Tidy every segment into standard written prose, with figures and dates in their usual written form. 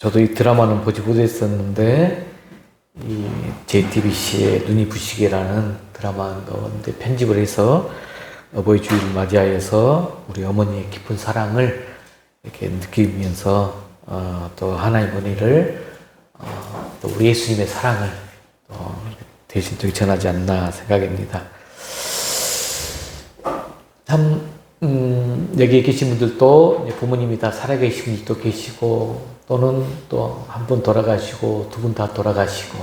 저도 이 드라마는 보지 못했었는데 이 JTBC의 눈이 부시게라는 드라마 가운데 편집을 해서 어버이 주일을 맞이하여서 우리 어머니의 깊은 사랑을 이렇게 느끼면서 또 하나님의 은혜를 또 우리 예수님의 사랑을 또 대신 또 전하지 않나 생각합니다. 참 여기에 계신 분들도 부모님이 다 살아계신 분들도 계시고 또는 또 한 분 돌아가시고 두 분 다 돌아가시고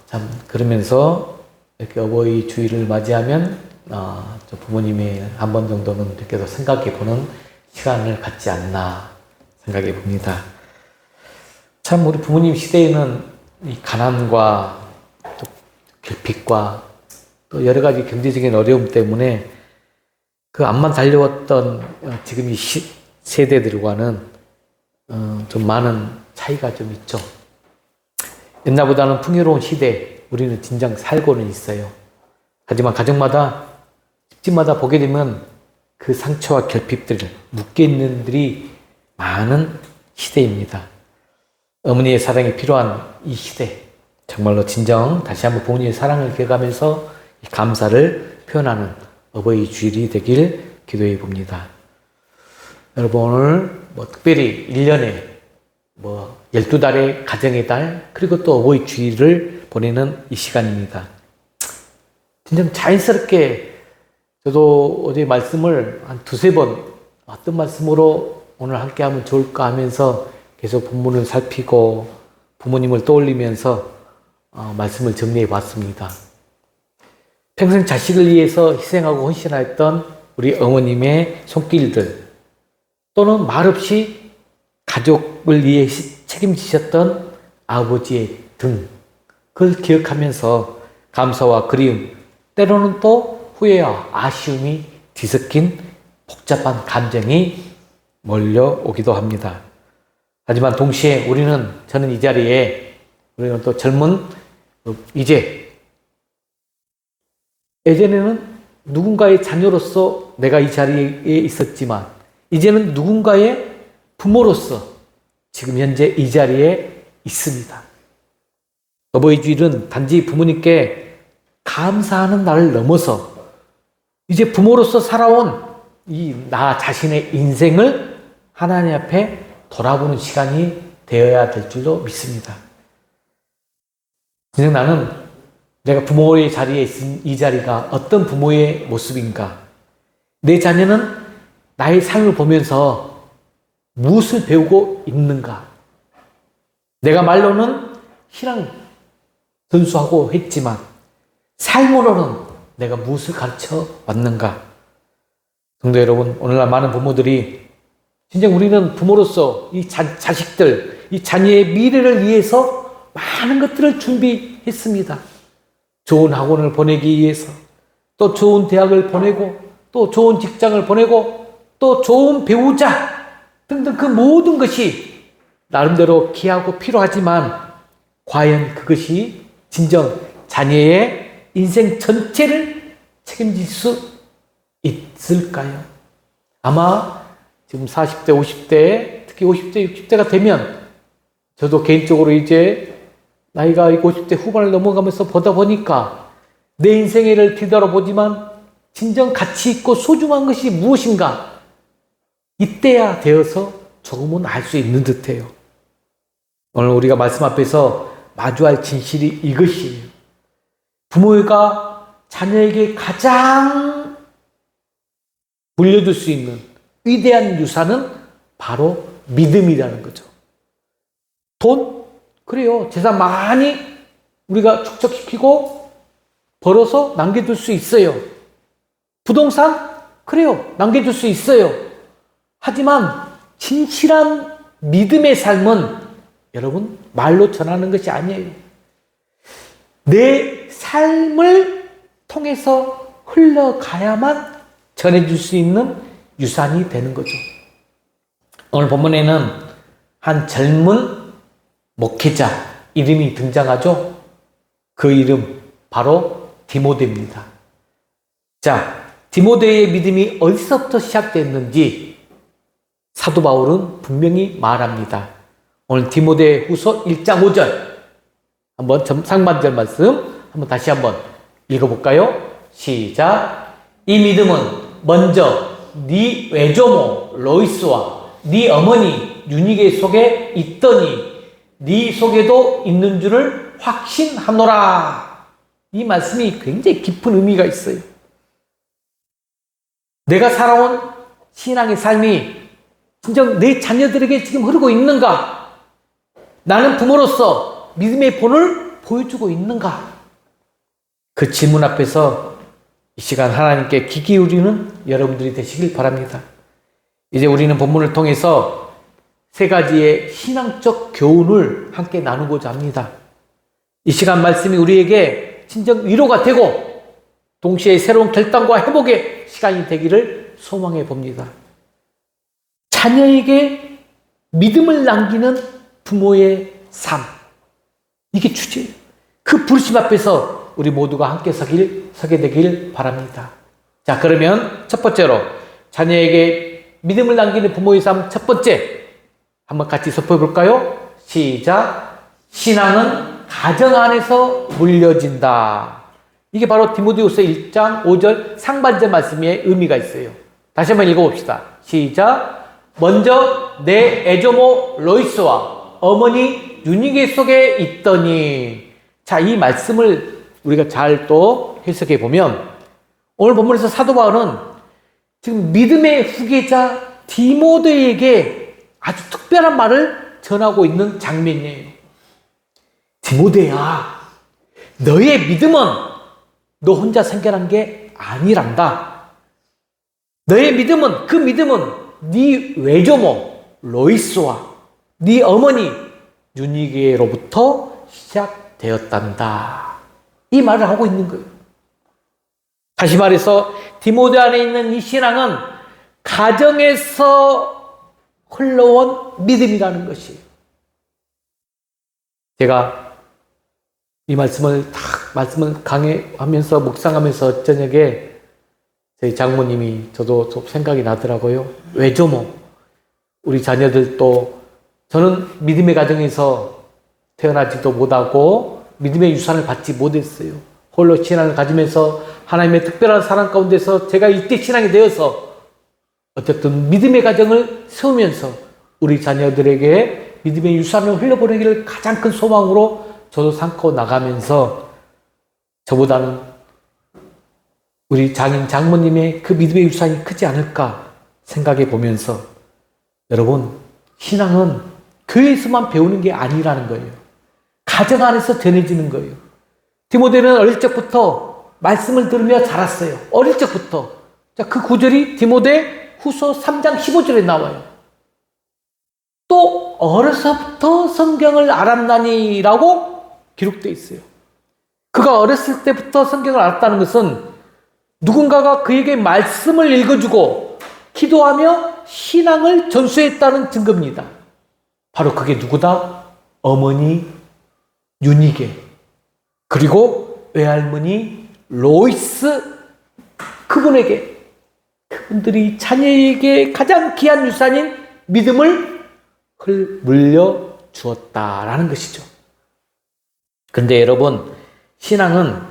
참 그러면서 이렇게 어버이 주일을 맞이하면 저 부모님이 한 번 정도는 이렇게 더 생각해 보는 시간을 갖지 않나 생각해 봅니다. 참 우리 부모님 시대에는 이 가난과 또 결핍과 또 여러 가지 경제적인 어려움 때문에 그 앞만 달려왔던 지금 이 세대들과는 좀 많은 차이가 좀 있죠. 옛날보다는 풍요로운 시대, 우리는 진정 살고는 있어요. 하지만 가정마다, 집집마다 보게 되면 그 상처와 결핍들을 묶여 있는 들이 많은 시대입니다. 어머니의 사랑이 필요한 이 시대, 정말로 진정 다시 한번 부모님의 사랑을 기억하면서 감사를 표현하는 어버이 주일이 되길 기도해 봅니다. 여러분 오늘 특별히 1년에 12달의 가정의 달 그리고 또 어버이 주일을 보내는 이 시간입니다. 진짜 자연스럽게 저도 어제 말씀을 한 두세 번 어떤 말씀으로 오늘 함께 하면 좋을까 하면서 계속 본문을 살피고 부모님을 떠올리면서 말씀을 정리해 봤습니다. 평생 자식을 위해서 희생하고 헌신하였던 우리 어머님의 손길들 또는 말없이 가족을 위해 책임지셨던 아버지의 등 그걸 기억하면서 감사와 그리움 때로는 또 후회와 아쉬움이 뒤섞인 복잡한 감정이 몰려오기도 합니다. 하지만 동시에 저는 이 자리에 우리는 또 젊은 예전에는 누군가의 자녀로서 내가 이 자리에 있었지만 이제는 누군가의 부모로서 지금 현재 이 자리에 있습니다. 어버이 주일은 단지 부모님께 감사하는 날을 넘어서 이제 부모로서 살아온 나 자신의 인생을 하나님 앞에 돌아보는 시간이 되어야 될 줄로 믿습니다. 그래서 나는 내가 부모의 자리에 있은 이 자리가 어떤 부모의 모습인가? 내 자녀는 나의 삶을 보면서 무엇을 배우고 있는가? 내가 말로는 신앙 전수하고 했지만 삶으로는 내가 무엇을 가르쳐 왔는가? 성도 여러분, 오늘날 많은 부모들이 진짜 우리는 부모로서 이 자식들, 이 자녀의 미래를 위해서 많은 것들을 준비했습니다. 좋은 학원을 보내기 위해서, 또 좋은 대학을 보내고, 또 좋은 직장을 보내고, 또 좋은 배우자 등등 그 모든 것이 나름대로 귀하고 필요하지만 과연 그것이 진정 자녀의 인생 전체를 책임질 수 있을까요? 아마 지금 40대, 50대, 특히 50대, 60대가 되면 저도 개인적으로 이제 나이가 50대 후반을 넘어가면서 보다 보니까 내 인생을 뒤돌아보지만 진정 가치 있고 소중한 것이 무엇인가? 이때야 되어서 조금은 알 수 있는 듯해요. 오늘 우리가 말씀 앞에서 마주할 진실이 이것이에요. 부모가 자녀에게 가장 물려줄 수 있는 위대한 유산은 바로 믿음이라는 거죠. 돈? 그래요. 재산 많이 우리가 축적시키고 벌어서 남겨둘 수 있어요. 부동산? 그래요. 남겨둘 수 있어요. 하지만 진실한 믿음의 삶은 여러분 말로 전하는 것이 아니에요. 내 삶을 통해서 흘러가야만 전해줄 수 있는 유산이 되는 거죠. 오늘 본문에는 한 젊은 목회자 이름이 등장하죠. 그 이름 바로 디모데입니다. 자, 디모데의 믿음이 어디서부터 시작됐는지 사도 바울은 분명히 말합니다. 오늘 디모데 후서 1장 5절 한번 상반절 말씀 한번 다시 한번 읽어볼까요? 시작. 이 믿음은 먼저 네 외조모 로이스와 네 어머니 유니게 속에 있더니 네 속에도 있는 줄을 확신하노라. 이 말씀이 굉장히 깊은 의미가 있어요. 내가 살아온 신앙의 삶이 진정 내 자녀들에게 지금 흐르고 있는가? 나는 부모로서 믿음의 본을 보여주고 있는가? 그 질문 앞에서 이 시간 하나님께 귀 기울이는 여러분들이 되시길 바랍니다. 이제 우리는 본문을 통해서 세 가지의 신앙적 교훈을 함께 나누고자 합니다. 이 시간 말씀이 우리에게 진정 위로가 되고 동시에 새로운 결단과 회복의 시간이 되기를 소망해 봅니다. 자녀에게 믿음을 남기는 부모의 삶. 이게 주제예요. 그 부르심 앞에서 우리 모두가 함께 서게 되길 바랍니다. 자, 그러면 첫 번째로 자녀에게 믿음을 남기는 부모의 삶 첫 번째 한번 같이 살펴볼까요? 시작. 신앙은 가정 안에서 물려진다. 이게 바로 디모데후서 1장 5절 상반절 말씀의 의미가 있어요. 다시 한번 읽어봅시다. 시작. 먼저 내 애조모 로이스와 어머니 유니게 속에 있더니. 자, 이 말씀을 우리가 잘 또 해석해 보면 오늘 본문에서 사도 바울은 지금 믿음의 후계자 디모데에게 아주 특별한 말을 전하고 있는 장면이에요. 디모데야, 너의 믿음은 너 혼자 생겨난 게 아니란다. 너의 믿음은, 그 믿음은 네 외조모 로이스와 네 어머니 유니게로부터 시작되었단다. 이 말을 하고 있는 거예요. 다시 말해서 디모데 안에 있는 이 신앙은 가정에서 흘러온 믿음이라는 것이에요. 제가 이 말씀을 강해하면서 묵상하면서 저녁에 저희 장모님이 저도 좀 생각이 나더라고요. 외조모, 우리 자녀들도 저는 믿음의 가정에서 태어나지도 못하고 믿음의 유산을 받지 못했어요. 홀로 신앙을 가지면서 하나님의 특별한 사랑 가운데서 제가 이때 신앙이 되어서 어쨌든 믿음의 가정을 세우면서 우리 자녀들에게 믿음의 유산을 흘려보내기를 가장 큰 소망으로 저도 삼고 나가면서 저보다는 우리 장모님의 그 믿음의 유산이 크지 않을까 생각해 보면서 여러분, 신앙은 교회에서만 배우는 게 아니라는 거예요. 가정 안에서 전해지는 거예요. 디모데는 어릴 적부터 말씀을 들으며 자랐어요. 어릴 적부터. 자, 그 구절이 디모데 후서 3장 15절에 나와요. 또 어려서부터 성경을 알았나니라고 기록되어 있어요. 그가 어렸을 때부터 성경을 알았다는 것은 누군가가 그에게 말씀을 읽어주고 기도하며 신앙을 전수했다는 증거입니다. 바로 그게 누구다? 어머니 유니게, 그리고 외할머니 로이스, 그분들이 자녀에게 가장 귀한 유산인 믿음을 물려주었다라는 것이죠. 근데 여러분, 신앙은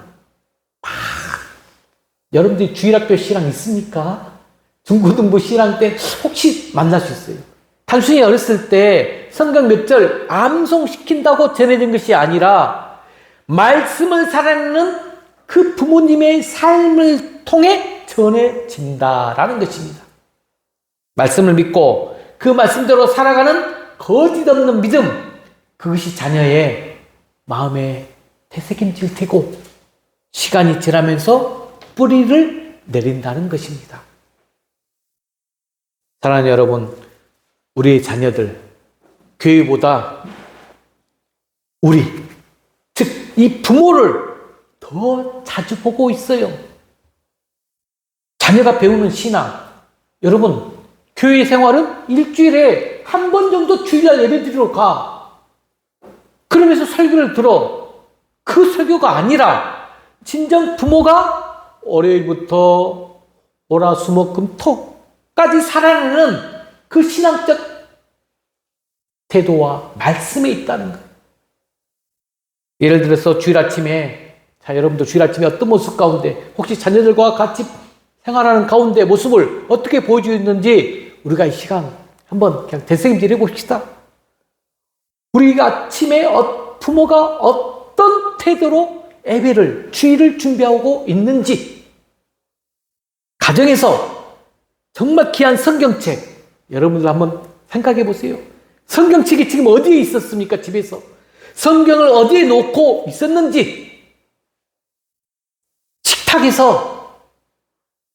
여러분들이 주일학교 신앙 있습니까? 중고등부 신앙 때 혹시 만날 수 있어요. 단순히 어렸을 때 성경 몇 절 암송시킨다고 전해진 것이 아니라 말씀을 살아내는 그 부모님의 삶을 통해 전해진다라는 것입니다. 말씀을 믿고 그 말씀대로 살아가는 거짓 없는 믿음, 그것이 자녀의 마음에 되새김질 테고 시간이 지나면서 뿌리를 내린다는 것입니다. 사랑하는 여러분, 우리의 자녀들, 교회보다 우리, 즉 이 부모를 더 자주 보고 있어요. 자녀가 배우는 신앙, 여러분 교회 생활은 일주일에 한 번 정도 주일날 예배드리러 가. 그러면서 설교를 들어. 그 설교가 아니라 진정 부모가 월요일부터 월화수목금토까지 살아내는 그 신앙적 태도와 말씀에 있다는 거예요. 예를 들어서 주일 아침에, 자, 여러분도 주일 아침에 어떤 모습 가운데, 혹시 자녀들과 같이 생활하는 가운데 모습을 어떻게 보여주고 있는지 우리가 이 시간 한번 그냥 되새김질 해봅시다. 우리가 아침에 부모가 어떤 태도로 예배를, 주일을 준비하고 있는지, 가정에서 정말 귀한 성경책, 여러분들 한번 생각해 보세요. 성경책이 지금 어디에 있었습니까? 집에서. 성경을 어디에 놓고 있었는지, 식탁에서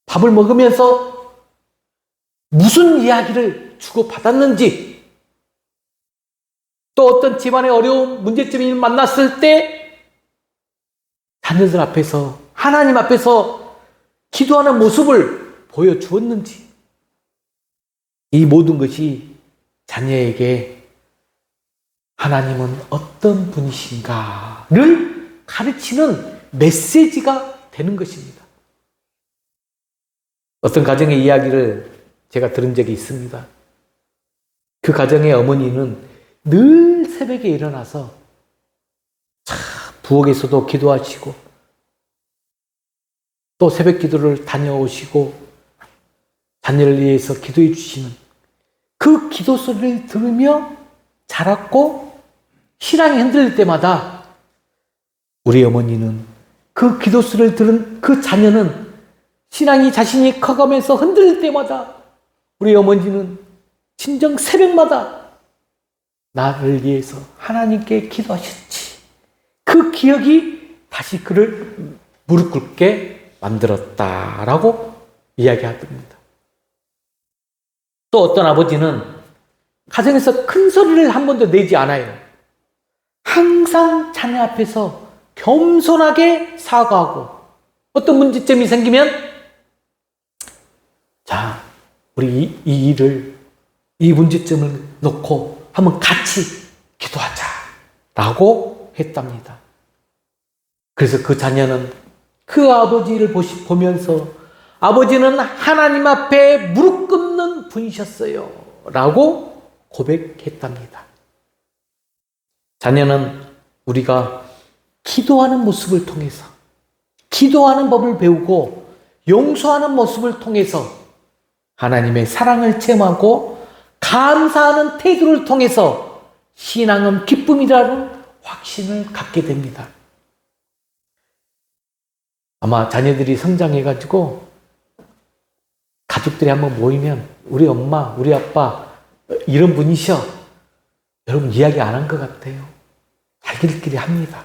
밥을 먹으면서 무슨 이야기를 주고받았는지, 또 어떤 집안의 어려움, 문제점이 만났을 때 자녀들 앞에서, 하나님 앞에서 기도하는 모습을 보여주었는지, 이 모든 것이 자녀에게 하나님은 어떤 분이신가를 가르치는 메시지가 되는 것입니다. 어떤 가정의 이야기를 제가 들은 적이 있습니다. 그 가정의 어머니는 늘 새벽에 일어나서 부엌에서도 기도하시고 또 새벽 기도를 다녀오시고 자녀를 위해서 기도해 주시는 그 기도 소리를 들으며 자랐고, 신앙이 흔들릴 때마다 우리 어머니는 그 기도 소리를 들은 그 자녀는 신앙이 자신이 커가면서 흔들릴 때마다 우리 어머니는 진정 새벽마다 나를 위해서 하나님께 기도하셨지. 그 기억이 다시 그를 무릎 꿇게 만들었다라고 이야기합니다. 또 어떤 아버지는 가정에서 큰 소리를 한 번도 내지 않아요. 항상 자녀 앞에서 겸손하게 사과하고, 어떤 문제점이 생기면 자, 우리 이 일을, 이 문제점을 놓고 한번 같이 기도하자 라고 했답니다. 그래서 그 자녀는 그 아버지를 보면서 아버지는 하나님 앞에 무릎 꿇는 분이셨어요 라고 고백했답니다. 자녀는 우리가 기도하는 모습을 통해서, 기도하는 법을 배우고 용서하는 모습을 통해서 하나님의 사랑을 체험하고 감사하는 태도를 통해서 신앙은 기쁨이라는 확신을 갖게 됩니다. 아마 자녀들이 성장해가지고 가족들이 한번 모이면 우리 엄마, 우리 아빠 이런 분이셔. 여러분 이야기 안 한 것 같아요. 자기들끼리 합니다.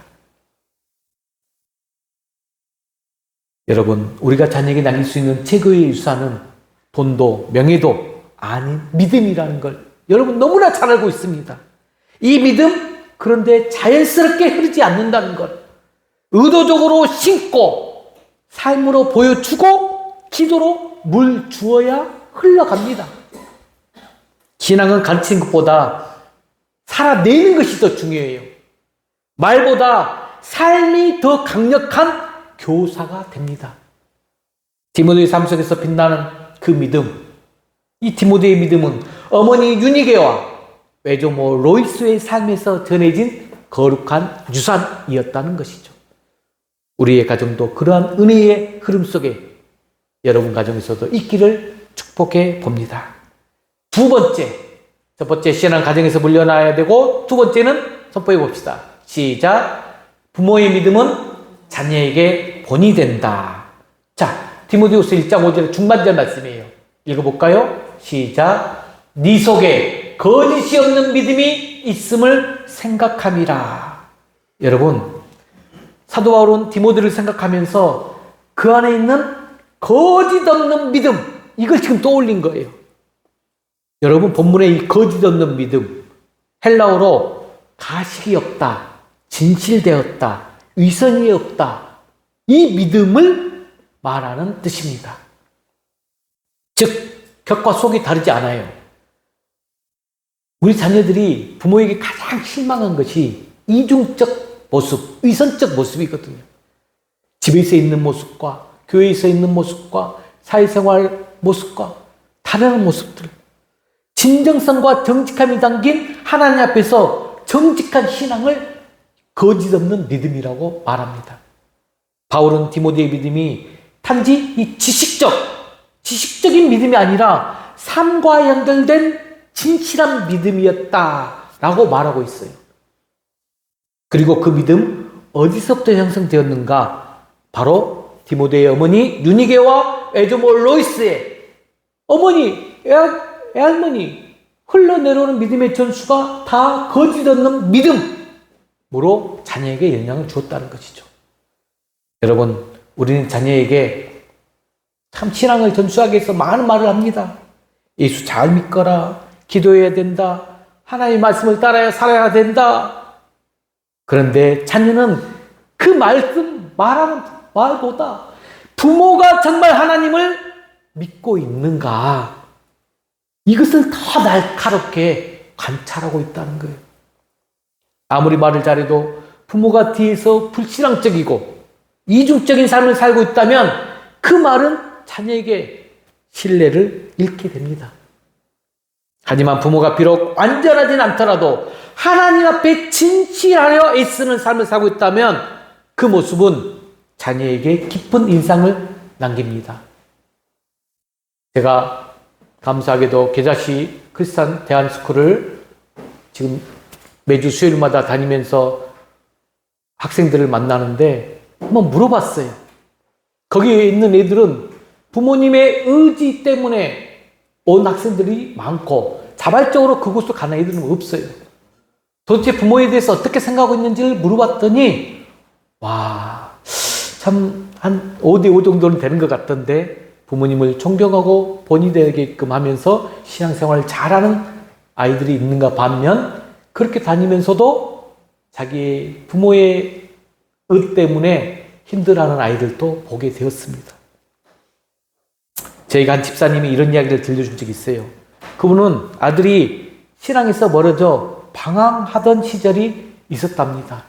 여러분, 우리가 자녀에게 남길 수 있는 최고의 유산은 돈도 명예도 아닌 믿음이라는 걸 여러분 너무나 잘 알고 있습니다. 이 믿음, 그런데 자연스럽게 흐르지 않는다는 것, 의도적으로 심고 삶으로 보여주고 기도로 물 주어야 흘러갑니다. 신앙은 가르치는 것보다 살아내는 것이 더 중요해요. 말보다 삶이 더 강력한 교사가 됩니다. 디모데의 삶 속에서 빛나는 그 믿음, 이 디모데의 믿음은 어머니 유니게와 외조모 로이스의 삶에서 전해진 거룩한 유산이었다는 것이죠. 우리의 가정도 그러한 은혜의 흐름 속에 여러분 가정에서도 있기를 축복해 봅니다. 두 번째, 첫 번째 신앙 가정에서 물려놔야 되고, 두 번째는 선포해 봅시다. 시작. 부모의 믿음은 자녀에게 본이 된다. 자, 디모데후서 1장 5절 중반절 말씀이에요. 읽어볼까요? 시작. 네 속에 거짓이 없는 믿음이 있음을 생각함이라. 여러분, 사도 바울은 디모데를 생각하면서 그 안에 있는 거짓 없는 믿음, 이걸 지금 떠올린 거예요. 여러분, 본문의 이 거짓 없는 믿음, 헬라어로 가식이 없다, 진실되었다, 위선이 없다, 이 믿음을 말하는 뜻입니다. 즉, 격과 속이 다르지 않아요. 우리 자녀들이 부모에게 가장 실망한 것이 이중적 모습, 위선적 모습이거든요. 집에서 있는 모습과 교회에서 있는 모습과 사회생활 모습과 다른 모습들, 진정성과 정직함이 담긴 하나님 앞에서 정직한 신앙을 거짓 없는 믿음이라고 말합니다. 바울은 디모데의 믿음이 단지 이 지식적인 믿음이 아니라 삶과 연결된 진실한 믿음이었다라고 말하고 있어요. 그리고 그 믿음 어디서부터 형성되었는가? 바로 디모데의 어머니 유니게와 에드모 로이스의 어머니, 애할머니 흘러내려오는 믿음의 전수가 다 거짓 없는 믿음으로 자녀에게 영향을 주었다는 것이죠. 여러분, 우리는 자녀에게 참 신앙을 전수하기 위해서 많은 말을 합니다. 예수 잘 믿거라, 기도해야 된다, 하나님의 말씀을 따라야 살아야 된다. 그런데 자녀는 그 말씀 말하는 말보다 부모가 정말 하나님을 믿고 있는가, 이것을 더 날카롭게 관찰하고 있다는 거예요. 아무리 말을 잘해도 부모가 뒤에서 불신앙적이고 이중적인 삶을 살고 있다면 그 말은 자녀에게 신뢰를 잃게 됩니다. 하지만 부모가 비록 완전하진 않더라도 하나님 앞에 진실하여 애쓰는 삶을 살고 있다면 그 모습은 자녀에게 깊은 인상을 남깁니다. 제가 감사하게도 계자시 크리스찬 대한스쿨을 지금 매주 수요일마다 다니면서 학생들을 만나는데 한번 물어봤어요. 거기에 있는 애들은 부모님의 의지 때문에 온 학생들이 많고 자발적으로 그곳으로 가는 애들은 없어요. 도대체 부모에 대해서 어떻게 생각하고 있는지를 물어봤더니 와, 참 한 5대5 정도는 되는 것 같던데 부모님을 존경하고 본이 되게끔 하면서 신앙생활을 잘하는 아이들이 있는가 반면 그렇게 다니면서도 자기 부모의 의 때문에 힘들어하는 아이들도 보게 되었습니다. 저희가 한 집사님이 이런 이야기를 들려준 적이 있어요. 그분은 아들이 신앙에서 멀어져 방황하던 시절이 있었답니다.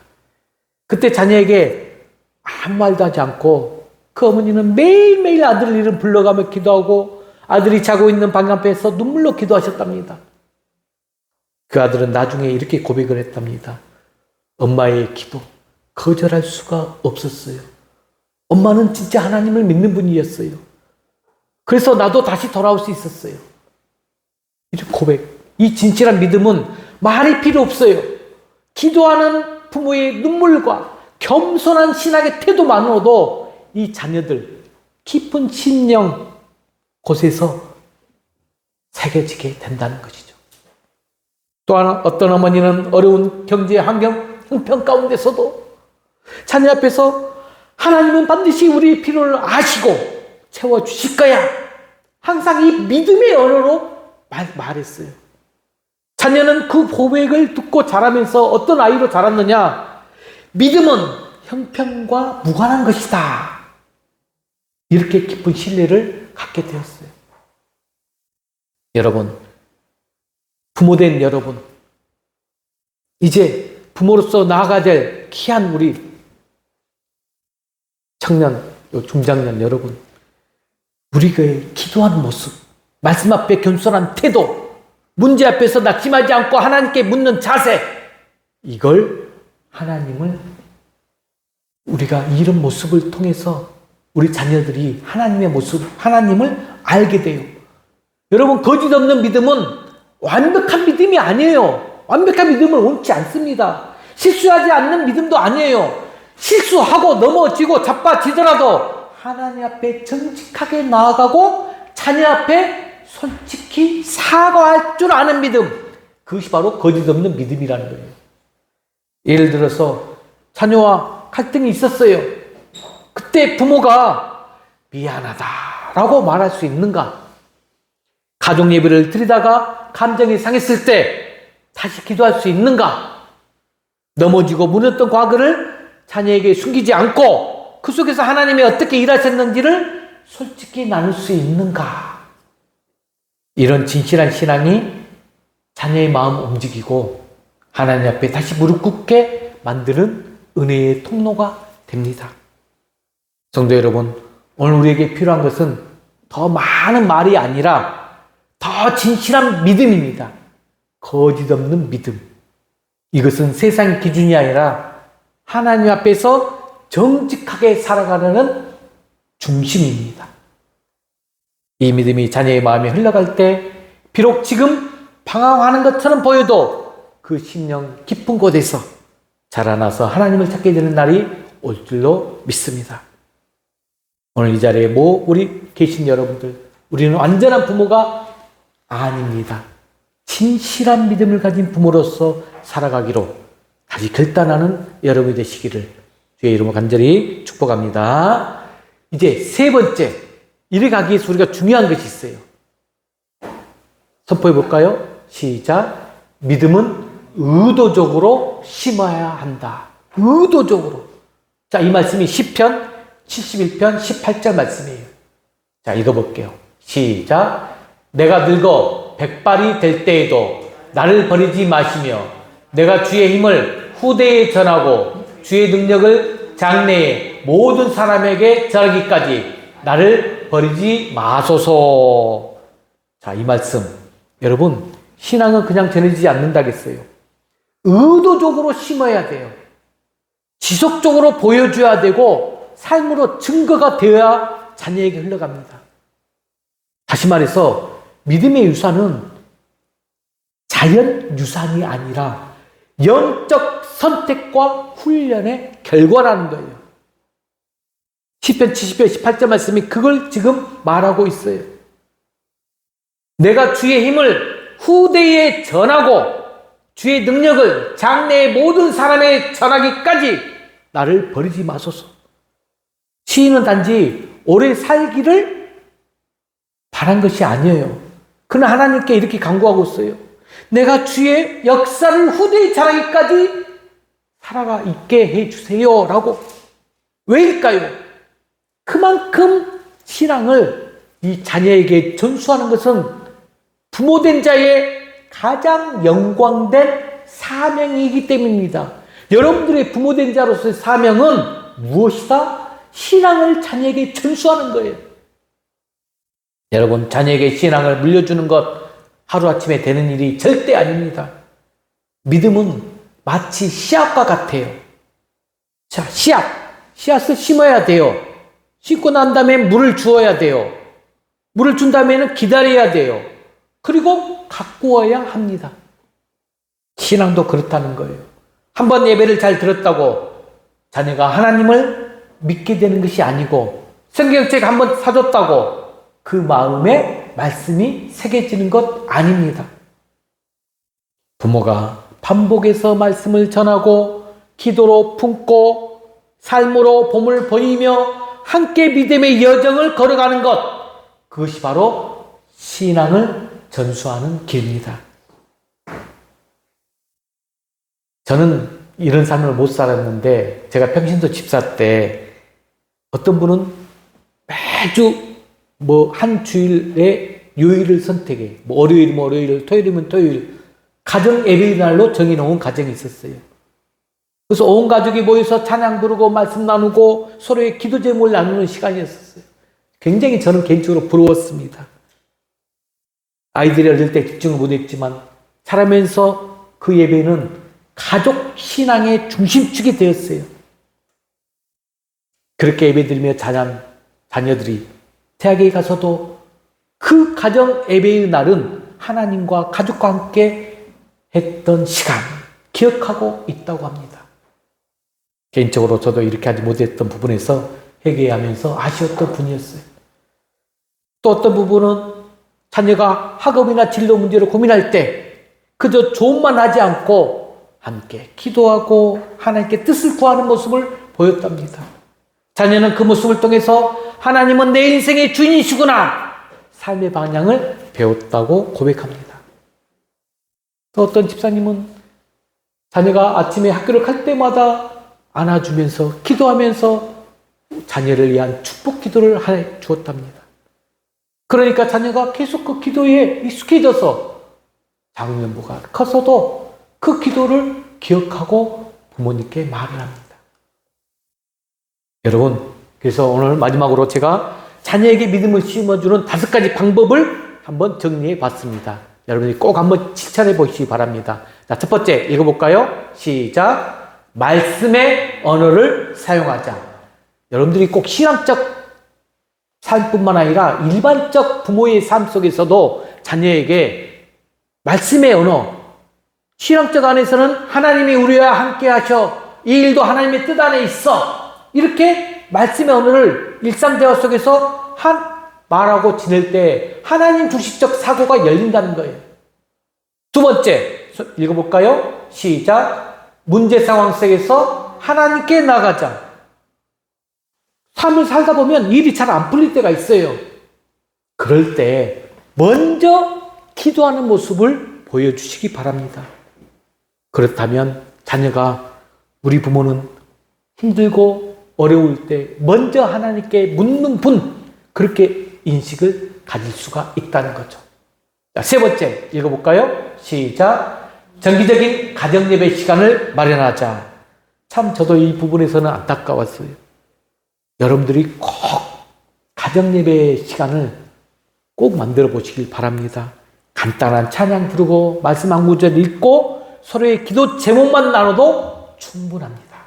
그때 자녀에게 아무 말도 하지 않고 그 어머니는 매일매일 아들 이름 불러가며 기도하고 아들이 자고 있는 방 앞에서 눈물로 기도하셨답니다. 그 아들은 나중에 이렇게 고백을 했답니다. 엄마의 기도 거절할 수가 없었어요. 엄마는 진짜 하나님을 믿는 분이었어요. 그래서 나도 다시 돌아올 수 있었어요. 이런 고백. 이 진실한 믿음은 말이 필요 없어요. 기도하는 부모의 눈물과 겸손한 신앙의 태도만으로도 이 자녀들 깊은 신령 곳에서 새겨지게 된다는 것이죠. 또한 어떤 어머니는 어려운 경제 환경 형편 가운데서도 자녀 앞에서 하나님은 반드시 우리의 필요를 아시고 채워주실 거야. 항상 이 믿음의 언어로 말했어요. 자녀는 그 고백을 듣고 자라면서 어떤 아이로 자랐느냐? 믿음은 형편과 무관한 것이다. 이렇게 깊은 신뢰를 갖게 되었어요. 여러분, 부모된 여러분, 이제 부모로서 나아가야 될 귀한 우리 청년, 중장년 여러분, 우리가 기도하는 모습, 말씀 앞에 겸손한 태도, 문제 앞에서 낙심하지 않고 하나님께 묻는 자세, 이걸 하나님을 우리가 이런 모습을 통해서 우리 자녀들이 하나님의 모습, 하나님을 알게 돼요. 여러분, 거짓 없는 믿음은 완벽한 믿음이 아니에요. 완벽한 믿음을 원치 않습니다. 실수하지 않는 믿음도 아니에요. 실수하고 넘어지고 자빠지더라도 하나님 앞에 정직하게 나아가고 자녀 앞에 솔직히 사과할 줄 아는 믿음, 그것이 바로 거짓 없는 믿음이라는 거예요. 예를 들어서 자녀와 갈등이 있었어요. 그때 부모가 미안하다라고 말할 수 있는가? 가족 예배를 드리다가 감정이 상했을 때 다시 기도할 수 있는가? 넘어지고 무너졌던 과거를 자녀에게 숨기지 않고 그 속에서 하나님이 어떻게 일하셨는지를 솔직히 나눌 수 있는가? 이런 진실한 신앙이 자녀의 마음을 움직이고 하나님 앞에 다시 무릎 꿇게 만드는 은혜의 통로가 됩니다. 성도 여러분, 오늘 우리에게 필요한 것은 더 많은 말이 아니라 더 진실한 믿음입니다. 거짓 없는 믿음. 이것은 세상 기준이 아니라 하나님 앞에서 정직하게 살아가려는 중심입니다. 이 믿음이 자녀의 마음에 흘러갈 때 비록 지금 방황하는 것처럼 보여도 그 심령 깊은 곳에서 자라나서 하나님을 찾게 되는 날이 올 줄로 믿습니다. 오늘 이 자리에 우리 계신 여러분들, 우리는 완전한 부모가 아닙니다. 진실한 믿음을 가진 부모로서 살아가기로 다시 결단하는 여러분이 되시기를 주의 이름으로 간절히 축복합니다. 이제 세 번째, 이래 가기 위해서 우리가 중요한 것이 있어요. 선포해 볼까요? 시작. 믿음은 의도적으로 심어야 한다. 의도적으로. 자, 이 말씀이 시편 71편 18절 말씀이에요. 자, 읽어볼게요. 시작. 내가 늙어 백발이 될 때에도 나를 버리지 마시며 내가 주의 힘을 후대에 전하고 주의 능력을 장래에 모든 사람에게 전하기까지 나를 버리지 마소서. 자, 이 말씀, 여러분, 신앙은 그냥 전해지지 않는다겠어요. 의도적으로 심어야 돼요. 지속적으로 보여줘야 되고 삶으로 증거가 되어야 자녀에게 흘러갑니다. 다시 말해서 믿음의 유산은 자연 유산이 아니라 영적 선택과 훈련의 결과라는 거예요. 시편 70편 18절 말씀이 그걸 지금 말하고 있어요. 내가 주의 힘을 후대에 전하고 주의 능력을 장래의 모든 사람에 전하기까지 나를 버리지 마소서. 시인은 단지 오래 살기를 바란 것이 아니에요. 그는 하나님께 이렇게 간구하고 있어요. 내가 주의 역사를 후대에 전하기까지 살아가 있게 해주세요 라고. 왜일까요? 그만큼 신앙을 이 자녀에게 전수하는 것은 부모된 자의 가장 영광된 사명이기 때문입니다. 여러분들의 부모된 자로서의 사명은 무엇이다? 신앙을 자녀에게 전수하는 거예요. 여러분, 자녀에게 신앙을 물려주는 것 하루아침에 되는 일이 절대 아닙니다. 믿음은 마치 씨앗과 같아요. 자, 씨앗을 심어야 돼요. 심고 난 다음에 물을 주어야 돼요. 물을 준 다음에는 기다려야 돼요. 그리고 가꾸어야 합니다. 신앙도 그렇다는 거예요. 한번 예배를 잘 들었다고 자녀가 하나님을 믿게 되는 것이 아니고, 성경책 한번 사줬다고 그 마음에 말씀이 새겨지는 것 아닙니다. 부모가 반복해서 말씀을 전하고 기도로 품고 삶으로 봄을 보이며 함께 믿음의 여정을 걸어가는 것, 그것이 바로 신앙을 전수하는 길입니다. 저는 이런 삶을 못 살았는데, 제가 평신도 집사 때 어떤 분은 매주 한 주일에 요일을 선택해. 월요일이면 월요일, 토요일이면 토요일. 가정 예배 날로 정해놓은 가정이 있었어요. 그래서 온 가족이 모여서 찬양 부르고 말씀 나누고 서로의 기도 제목을 나누는 시간이었어요. 굉장히 저는 개인적으로 부러웠습니다. 아이들이 어릴 때 집중을 못했지만 자라면서 그 예배는 가족 신앙의 중심축이 되었어요. 그렇게 예배드리며 자녀들이 대학에 가서도 그 가정 예배의 날은 하나님과 가족과 함께 했던 시간 기억하고 있다고 합니다. 개인적으로 저도 이렇게 하지 못했던 부분에서 회개하면서 아쉬웠던 분이었어요. 또 어떤 부분은 자녀가 학업이나 진로 문제로 고민할 때 그저 조언만 하지 않고 함께 기도하고 하나님께 뜻을 구하는 모습을 보였답니다. 자녀는 그 모습을 통해서 하나님은 내 인생의 주인이시구나 삶의 방향을 배웠다고 고백합니다. 또 어떤 집사님은 자녀가 아침에 학교를 갈 때마다 안아주면서 기도하면서 자녀를 위한 축복 기도를 해 주었답니다. 그러니까 자녀가 계속 그 기도에 익숙해져서 장년부가 커서도 그 기도를 기억하고 부모님께 말을 합니다. 여러분, 그래서 오늘 마지막으로 제가 자녀에게 믿음을 심어주는 5가지 방법을 한번 정리해 봤습니다. 여러분이 꼭 한번 실천해 보시기 바랍니다. 자, 첫 번째 읽어볼까요? 시작. 말씀의 언어를 사용하자. 여러분들이 꼭 신앙적 삶뿐만 아니라 일반적 부모의 삶 속에서도 자녀에게 말씀의 언어, 신앙적 안에서는 하나님이 우리와 함께 하셔, 이 일도 하나님의 뜻 안에 있어, 이렇게 말씀의 언어를 일상대화 속에서 말하고 지낼 때 하나님 중심적 사고가 열린다는 거예요. 두 번째 읽어볼까요? 시작. 문제 상황 속에서 하나님께 나가자. 삶을 살다 보면 일이 잘 안 풀릴 때가 있어요. 그럴 때 먼저 기도하는 모습을 보여주시기 바랍니다. 그렇다면 자녀가 우리 부모는 힘들고 어려울 때 먼저 하나님께 묻는 분, 그렇게 인식을 가질 수가 있다는 거죠. 자, 세 번째 읽어볼까요? 시작. 정기적인 가정예배 시간을 마련하자. 참 저도 이 부분에서는 안타까웠어요. 여러분들이 꼭 가정예배 시간을 꼭 만들어 보시길 바랍니다. 간단한 찬양 부르고 말씀 한 구절 읽고 서로의 기도 제목만 나눠도 충분합니다.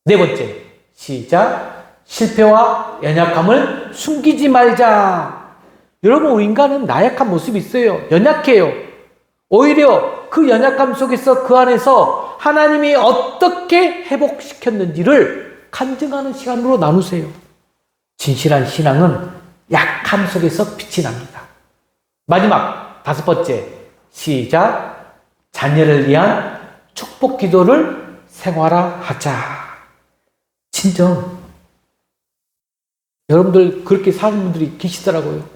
네 번째 시작. 실패와 연약함을 숨기지 말자. 여러분, 우리 인간은 나약한 모습이 있어요. 연약해요. 오히려 그 연약함 속에서 그 안에서 하나님이 어떻게 회복시켰는지를 간증하는 시간으로 나누세요. 진실한 신앙은 약함 속에서 빛이 납니다. 마지막 5번째 시작. 자녀를 위한 축복 기도를 생활화하자. 진정 여러분들 그렇게 사는 분들이 계시더라고요.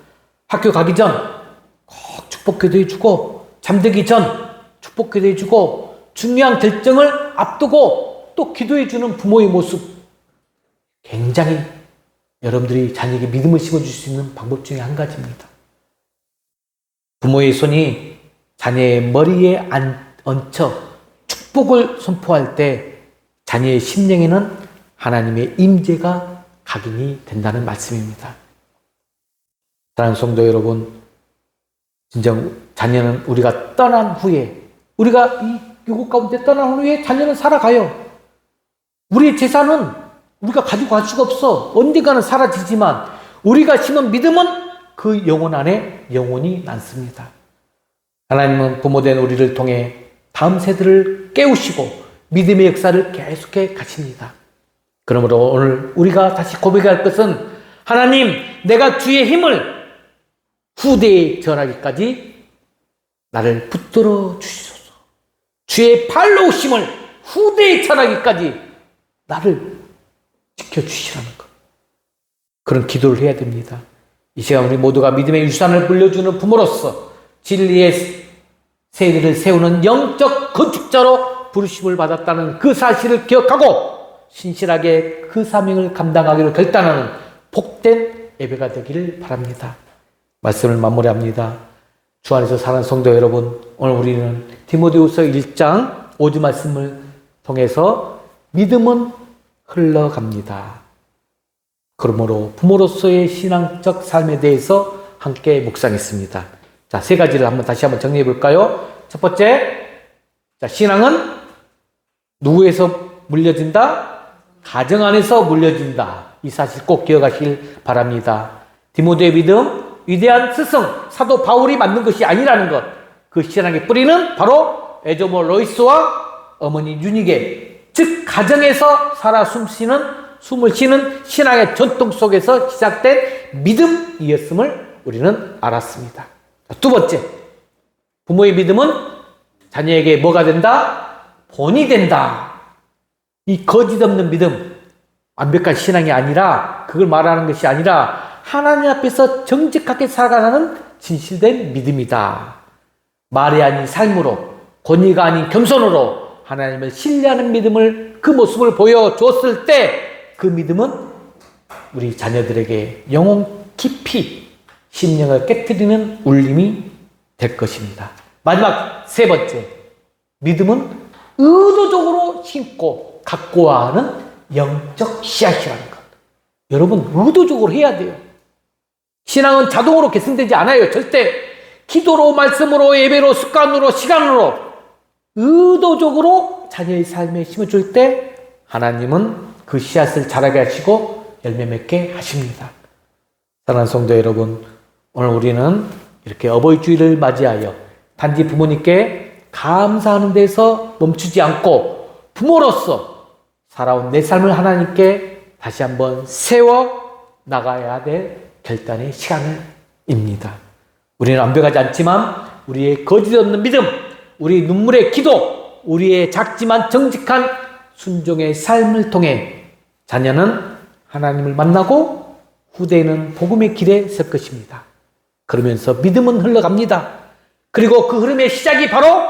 학교 가기 전 꼭 축복 기도해주고, 잠들기 전 축복 기도해주고, 중요한 결정을 앞두고 또 기도해주는 부모의 모습, 굉장히 여러분들이 자녀에게 믿음을 심어줄 수 있는 방법 중에 한 가지입니다. 부모의 손이 자녀의 머리에 얹혀 축복을 선포할 때 자녀의 심령에는 하나님의 임재가 각인이 된다는 말씀입니다. 사랑하는 성도 여러분, 진정 자녀는 우리가 떠난 후에, 우리가 이 유국 가운데 떠난 후에 자녀는 살아가요. 우리의 재산은 우리가 가지고 갈 수가 없어. 언젠가는 사라지지만 우리가 심은 믿음은 그 영혼 안에 영원히 남습니다. 하나님은 부모된 우리를 통해 다음 세대를 깨우시고 믿음의 역사를 계속해 가십니다. 그러므로 오늘 우리가 다시 고백할 것은, 하나님, 내가 주의 힘을 후대에 전하기까지 나를 붙들어 주시소서. 주의 팔로 오심을 후대에 전하기까지 나를 지켜주시라는 것. 그런 기도를 해야 됩니다. 이 시간 우리 모두가 믿음의 유산을 물려주는 부모로서 진리의 세대를 세우는 영적 건축자로 부르심을 받았다는 그 사실을 기억하고 신실하게 그 사명을 감당하기로 결단하는 복된 예배가 되기를 바랍니다. 말씀을 마무리합니다. 주 안에서 사는 성도 여러분, 오늘 우리는 디모데후서 1장 5절 말씀을 통해서 믿음은 흘러갑니다. 그러므로 부모로서의 신앙적 삶에 대해서 함께 묵상했습니다. 자, 3가지를 다시 한번 정리해 볼까요? 첫 번째, 자, 신앙은 누구에서 물려진다? 가정 안에서 물려진다. 이 사실 꼭 기억하시길 바랍니다. 디모데의 믿음, 위대한 스승 사도 바울이 만든 것이 아니라는 것. 그 신앙의 뿌리는 바로 에조모 로이스와 어머니 유니게, 즉 가정에서 살아 숨을 쉬는 신앙의 전통 속에서 시작된 믿음이었음을 우리는 알았습니다. 두 번째, 부모의 믿음은 자녀에게 뭐가 된다? 본이 된다. 이 거짓 없는 믿음, 완벽한 신앙이 아니라, 그걸 말하는 것이 아니라 하나님 앞에서 정직하게 살아가는 진실된 믿음이다. 말이 아닌 삶으로, 권위가 아닌 겸손으로 하나님을 신뢰하는 믿음을, 그 모습을 보여줬을 때 그 믿음은 우리 자녀들에게 영혼 깊이 심령을 깨트리는 울림이 될 것입니다. 마지막 세 번째, 믿음은 의도적으로 심고 갖고와 하는 영적 씨앗이라는 것. 여러분, 의도적으로 해야 돼요. 신앙은 자동으로 계승되지 않아요. 절대 기도로, 말씀으로, 예배로, 습관으로, 시간으로 의도적으로 자녀의 삶에 심어줄 때 하나님은 그 씨앗을 자라게 하시고 열매 맺게 하십니다. 사랑하는 성도 여러분, 오늘 우리는 이렇게 어버이 주일을 맞이하여 단지 부모님께 감사하는 데서 멈추지 않고 부모로서 살아온 내 삶을 하나님께 다시 한번 세워 나가야 될 결단의 시간입니다. 우리는 완벽하지 않지만 우리의 거짓 없는 믿음, 우리 눈물의 기도, 우리의 작지만 정직한 순종의 삶을 통해 자녀는 하나님을 만나고 후대에는 복음의 길에 설 것입니다. 그러면서 믿음은 흘러갑니다. 그리고 그 흐름의 시작이 바로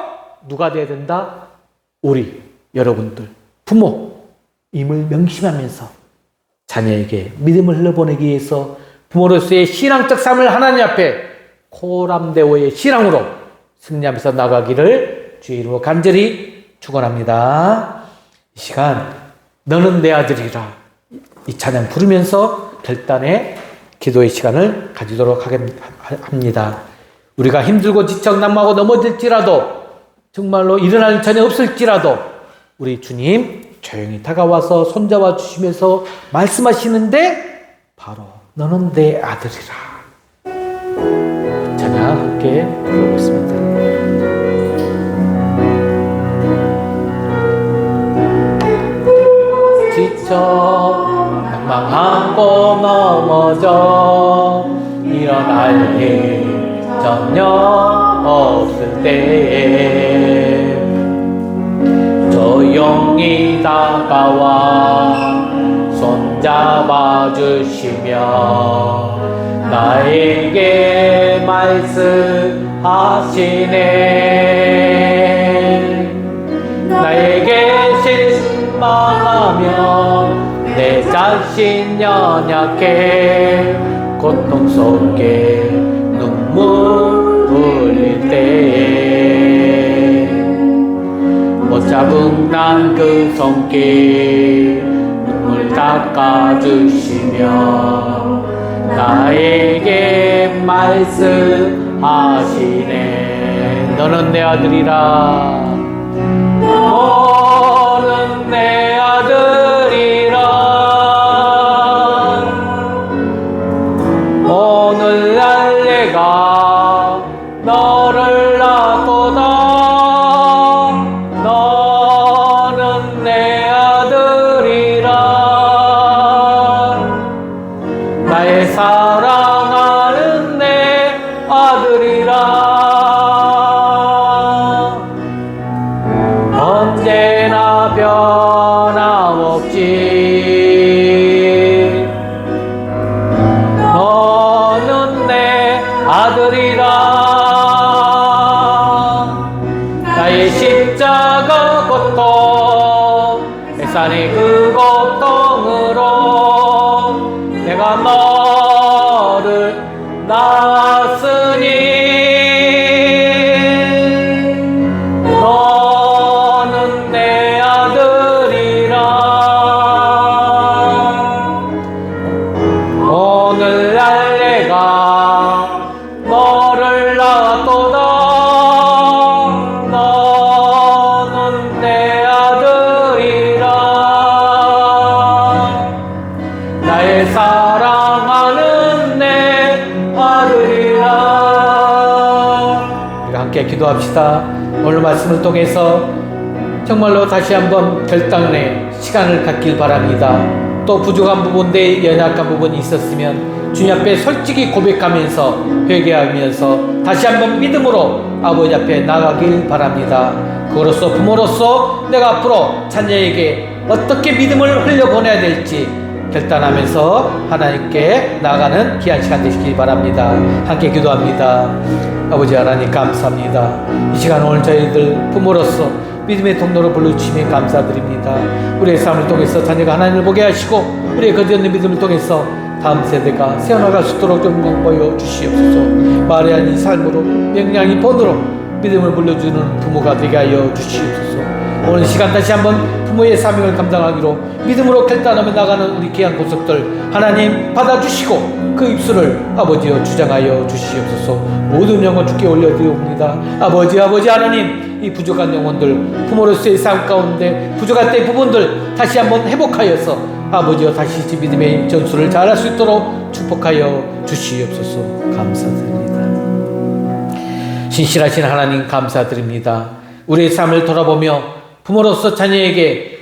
누가 되어야 된다? 우리 여러분들 부모임을 명심하면서 자녀에게 믿음을 흘러보내기 위해서 부모로서의 신앙적 삶을 하나님 앞에 코람데오의 신앙으로 승리하면서 나가기를 주의 이름으로 간절히 축원합니다. 이 시간 너는 내 아들이라, 이 찬양 부르면서 결단의 기도의 시간을 가지도록 합니다. 우리가 힘들고 지쳐 낙마하고 넘어질지라도, 정말로 일어날 일 전혀 없을지라도 우리 주님 조용히 다가와서 손잡아 주시면서 말씀하시는데 바로 너는 내 아들이라. 찬양 함께 불러보겠습니다. 지쳐 낙망하고 넘어져 일어날 일 전혀 없을 때에 조용히 다가와 손잡아 주시며 나에게 말씀하시네. 나에게 실망하며 내 자신 연약해 고통 속에 눈물 흘릴 때에 못 잡은 난 그 손길 눈물 닦아주시며 나에게 말씀하시네. 너는 내 아들이라. 너는 내 아들이라. 오늘날 내가 너를 낳고다. 너는 내 아들이라. 나의 사랑하는 내 아들이라. 언제나 변함없지. 너는 내 아들이라. 나의 십자가 고통, 애산의 그 고통으로 내가 너를 낳았으니 너는 내 아들이라. 오늘날 내가 너를 낳았도다. 너는 내 아들이라. 기도합시다. 오늘 말씀을 통해서 정말로 다시 한번 결단의 시간을 갖길 바랍니다. 또 부족한 부분 내 연약한 부분이 있었으면 주님 앞에 솔직히 고백하면서 회개하면서 다시 한번 믿음으로 아버지 앞에 나가길 바랍니다. 그로써 부모로서 내가 앞으로 자녀에게 어떻게 믿음을 흘려보내야 될지 결단하면서 하나님께 나아가는 귀한 시간 되시길 바랍니다. 함께 기도합니다. 아버지 하나님 감사합니다. 이 시간 오늘 저희들 부모로서 믿음의 통로로 불러주심에 감사드립니다. 우리의 삶을 통해서 자녀가 하나님을 보게 하시고 우리의 거듭난 믿음을 통해서 다음 세대가 세워나갈 수 있도록 좀 보여주시옵소서. 말이 아닌 삶으로 명량이 본으로 믿음을 물려주는 부모가 되게 하여 주시옵소서. 오늘 시간 다시 한번 부모의 사명을 감당하기로 믿음으로 결단하며 나가는 우리 귀한 고속들 하나님 받아주시고 그 입술을 아버지여 주장하여 주시옵소서. 모든 영혼 주께 올려드리옵니다. 아버지 하나님, 이 부족한 영혼들 부모로서의 삶 가운데 부족할 때 부분들 다시 한번 회복하여서 아버지여 다시 믿음의 전수를 잘할 수 있도록 축복하여 주시옵소서. 감사드립니다. 신실하신 하나님 감사드립니다. 우리의 삶을 돌아보며 부모로서 자녀에게